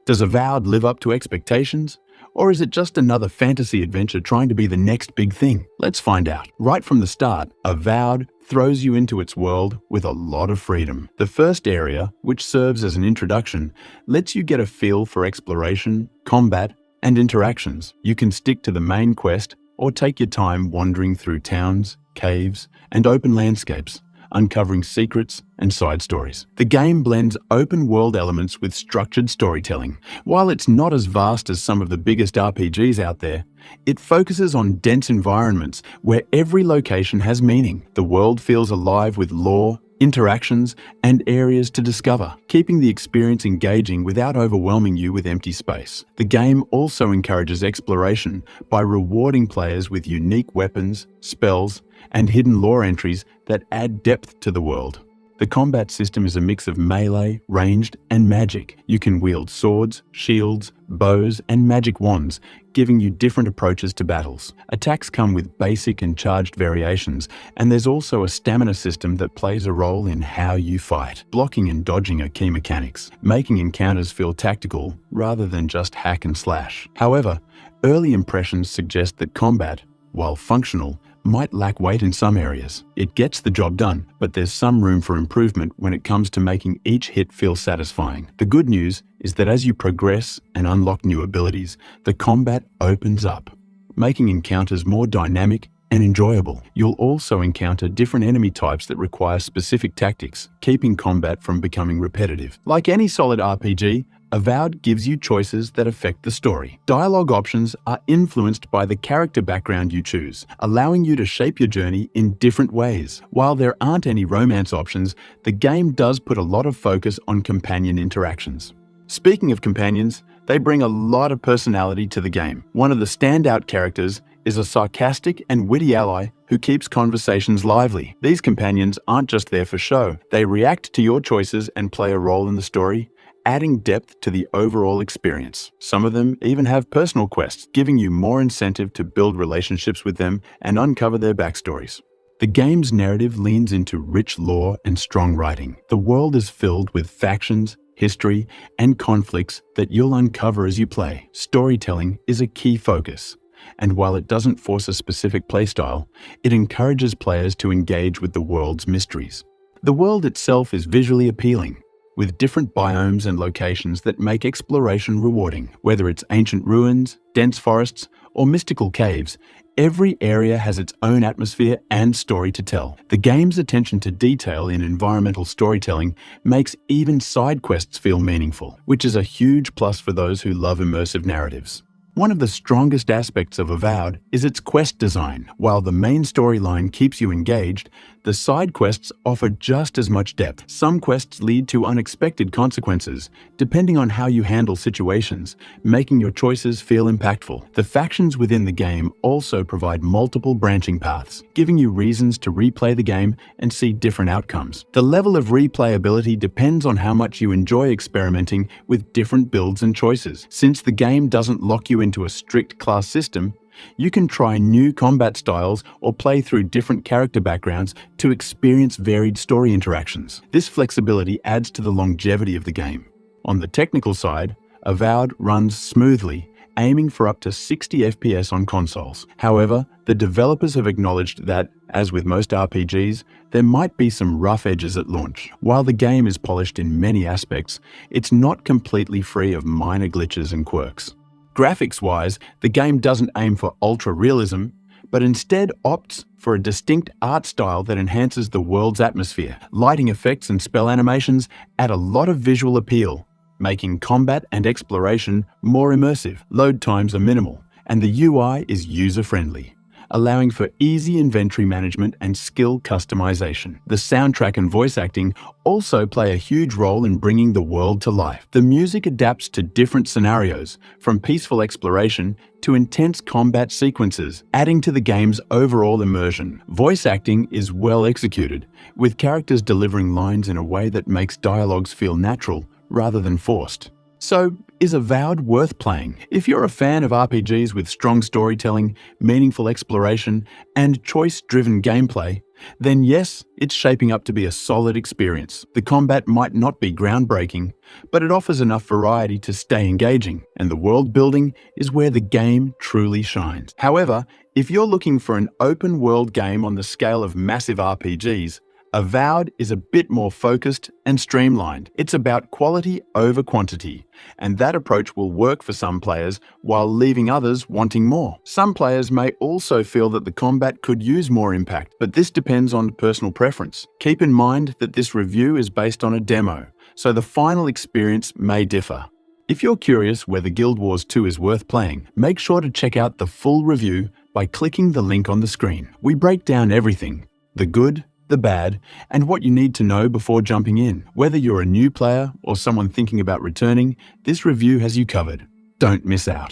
Does Avowed live up to expectations? Or is it just another fantasy adventure trying to be the next big thing? Let's find out. Right from the start, Avowed throws you into its world with a lot of freedom. The first area, which serves as an introduction, lets you get a feel for exploration, combat, and interactions. You can stick to the main quest or take your time wandering through towns, caves, and open landscapes, uncovering secrets and side stories. The game blends open-world elements with structured storytelling. While it's not as vast as some of the biggest RPGs out there, it focuses on dense environments where every location has meaning. The world feels alive with lore, interactions, and areas to discover, keeping the experience engaging without overwhelming you with empty space. The game also encourages exploration by rewarding players with unique weapons, spells, and hidden lore entries that add depth to the world. The combat system is a mix of melee, ranged, and magic. You can wield swords, shields, bows, and magic wands, giving you different approaches to battles. Attacks come with basic and charged variations, and there's also a stamina system that plays a role in how you fight. Blocking and dodging are key mechanics, making encounters feel tactical rather than just hack and slash. However, early impressions suggest that combat, while functional, might lack weight in some areas. It gets the job done, but there's some room for improvement when it comes to making each hit feel satisfying. The good news is that as you progress and unlock new abilities, the combat opens up, making encounters more dynamic and enjoyable. You'll also encounter different enemy types that require specific tactics, keeping combat from becoming repetitive. Like any solid RPG, Avowed gives you choices that affect the story. Dialogue options are influenced by the character background you choose, allowing you to shape your journey in different ways. While there aren't any romance options, the game does put a lot of focus on companion interactions. Speaking of companions, they bring a lot of personality to the game. One of the standout characters is a sarcastic and witty ally who keeps conversations lively. These companions aren't just there for show. They react to your choices and play a role in the story, adding depth to the overall experience. Some of them even have personal quests, giving you more incentive to build relationships with them and uncover their backstories. The game's narrative leans into rich lore and strong writing. The world is filled with factions, history, and conflicts that you'll uncover as you play. Storytelling is a key focus, and while it doesn't force a specific playstyle, it encourages players to engage with the world's mysteries. The world itself is visually appealing, with different biomes and locations that make exploration rewarding. Whether it's ancient ruins, dense forests, or mystical caves, every area has its own atmosphere and story to tell. The game's attention to detail in environmental storytelling makes even side quests feel meaningful, which is a huge plus for those who love immersive narratives. One of the strongest aspects of Avowed is its quest design. While the main storyline keeps you engaged, the side quests offer just as much depth. Some quests lead to unexpected consequences, depending on how you handle situations, making your choices feel impactful. The factions within the game also provide multiple branching paths, giving you reasons to replay the game and see different outcomes. The level of replayability depends on how much you enjoy experimenting with different builds and choices. Since the game doesn't lock you into a strict class system, you can try new combat styles or play through different character backgrounds to experience varied story interactions. This flexibility adds to the longevity of the game. On the technical side, Avowed runs smoothly, aiming for up to 60 FPS on consoles. However, the developers have acknowledged that, as with most RPGs, there might be some rough edges at launch. While the game is polished in many aspects, it's not completely free of minor glitches and quirks. Graphics-wise, the game doesn't aim for ultra-realism, but instead opts for a distinct art style that enhances the world's atmosphere. Lighting effects and spell animations add a lot of visual appeal, making combat and exploration more immersive. Load times are minimal, and the UI is user-friendly, allowing for easy inventory management and skill customization. The soundtrack and voice acting also play a huge role in bringing the world to life. The music adapts to different scenarios, from peaceful exploration to intense combat sequences, adding to the game's overall immersion. Voice acting is well executed, with characters delivering lines in a way that makes dialogues feel natural rather than forced. So, Is Avowed worth playing? If you're a fan of RPGs with strong storytelling, meaningful exploration, and choice-driven gameplay, then yes, it's shaping up to be a solid experience. The combat might not be groundbreaking, but it offers enough variety to stay engaging, and the world building is where the game truly shines. However, if you're looking for an open-world game on the scale of massive RPGs, Avowed is a bit more focused and streamlined. It's about quality over quantity, and that approach will work for some players while leaving others wanting more. Some players may also feel that the combat could use more impact, but this depends on personal preference. Keep in mind that this review is based on a demo, so the final experience may differ. If you're curious whether Guild Wars 2 is worth playing, make sure to check out the full review by clicking the link on the screen. We break down everything: the good, the bad, and what you need to know before jumping in. Whether you're a new player or someone thinking about returning, this review has you covered. Don't miss out.